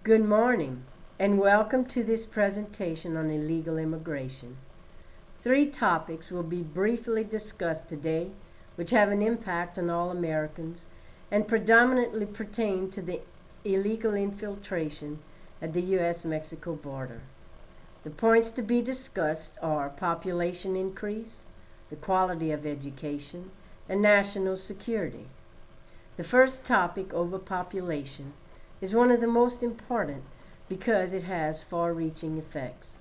Good morning, and welcome to this presentation on illegal immigration. Three topics will be briefly discussed today, which have an impact on all Americans and predominantly pertain to the illegal infiltration at the U.S.-Mexico border. The points to be discussed are population increase, the quality of education, and national security. The first topic, overpopulation, is one of the most important because it has far-reaching effects.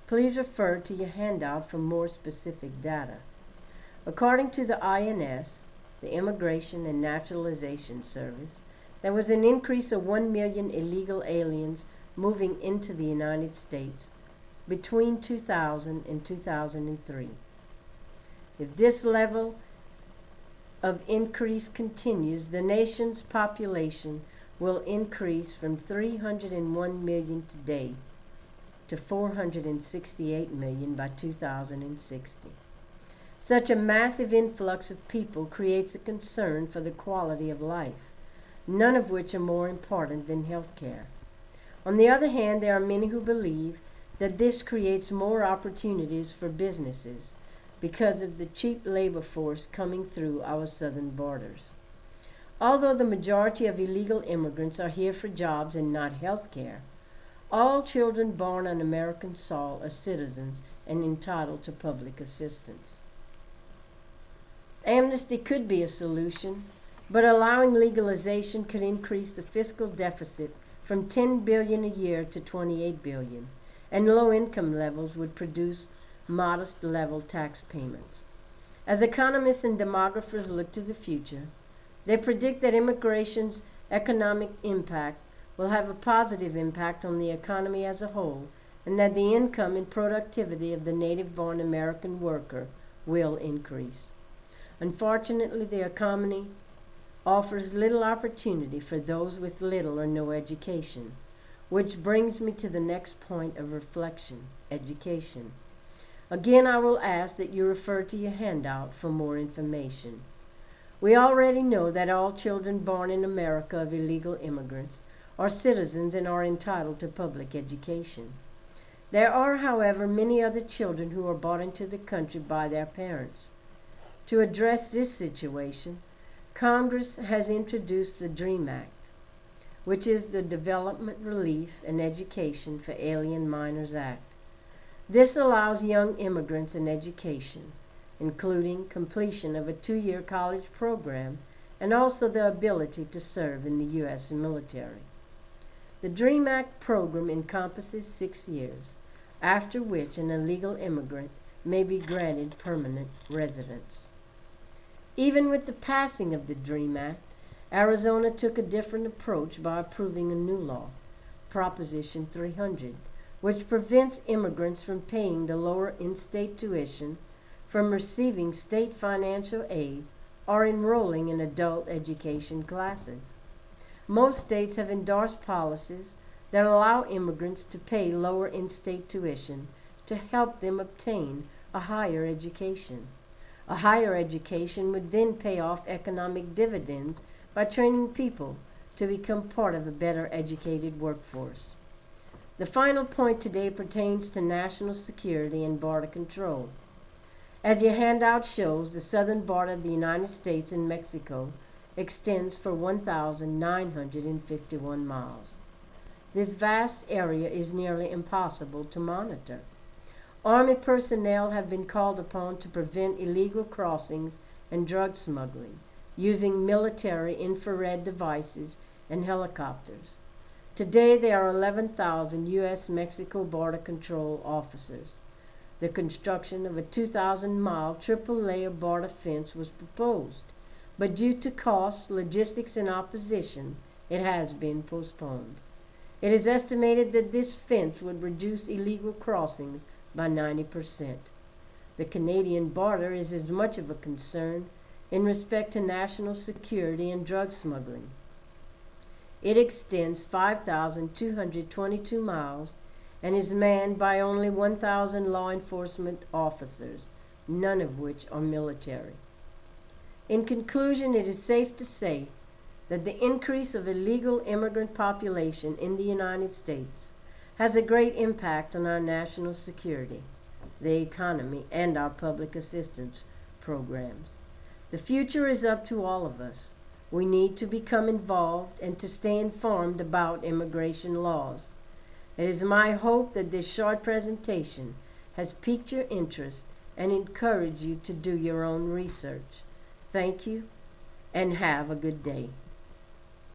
Please refer to your handout for more specific data. According to the INS, the Immigration and Naturalization Service, there was an increase of 1 million illegal aliens moving into the United States between 2000 and 2003. If this level of increase continues, the nation's population will increase from 301 million today to 468 million by 2060. Such a massive influx of people creates a concern for the quality of life, none of which are more important than health care. On the other hand, there are many who believe that this creates more opportunities for businesses because of the cheap labor force coming through our southern borders. Although the majority of illegal immigrants are here for jobs and not health care, all children born on American soil are citizens and entitled to public assistance. Amnesty could be a solution, but allowing legalization could increase the fiscal deficit from $10 billion a year to $28 billion, and low income levels would produce modest level tax payments. As economists and demographers look to the future, they predict that immigration's economic impact will have a positive impact on the economy as a whole, and that the income and productivity of the native-born American worker will increase. Unfortunately, the economy offers little opportunity for those with little or no education, which brings me to the next point of reflection: education. Again, I will ask that you refer to your handout for more information. We already know that all children born in America of illegal immigrants are citizens and are entitled to public education. There are, however, many other children who are brought into the country by their parents. To address this situation, Congress has introduced the DREAM Act, which is the Development, Relief, and Education for Alien Minors Act. This allows young immigrants an education, including completion of a 2-year college program and also the ability to serve in the U.S. military. The DREAM Act program encompasses 6 years, after which an illegal immigrant may be granted permanent residence. Even with the passing of the DREAM Act, Arizona took a different approach by approving a new law, Proposition 300, which prevents immigrants from paying the lower in-state tuition, from receiving state financial aid, or enrolling in adult education classes. Most states have endorsed policies that allow immigrants to pay lower in-state tuition to help them obtain a higher education. A higher education would then pay off economic dividends by training people to become part of a better educated workforce. The final point today pertains to national security and border control. As your handout shows, the southern border of the United States and Mexico extends for 1,951 miles. This vast area is nearly impossible to monitor. Army personnel have been called upon to prevent illegal crossings and drug smuggling using military infrared devices and helicopters. Today, there are 11,000 U.S.-Mexico Border Control officers. The construction of a 2,000-mile triple-layer border fence was proposed, but due to cost, logistics, and opposition, it has been postponed. It is estimated that this fence would reduce illegal crossings by 90%. The Canadian border is as much of a concern in respect to national security and drug smuggling. It extends 5,222 miles and is manned by only 1,000 law enforcement officers, none of which are military. In conclusion, it is safe to say that the increase of illegal immigrant population in the United States has a great impact on our national security, the economy, and our public assistance programs. The future is up to all of us. We need to become involved and to stay informed about immigration laws. It is my hope that this short presentation has piqued your interest and encouraged you to do your own research. Thank you, and have a good day.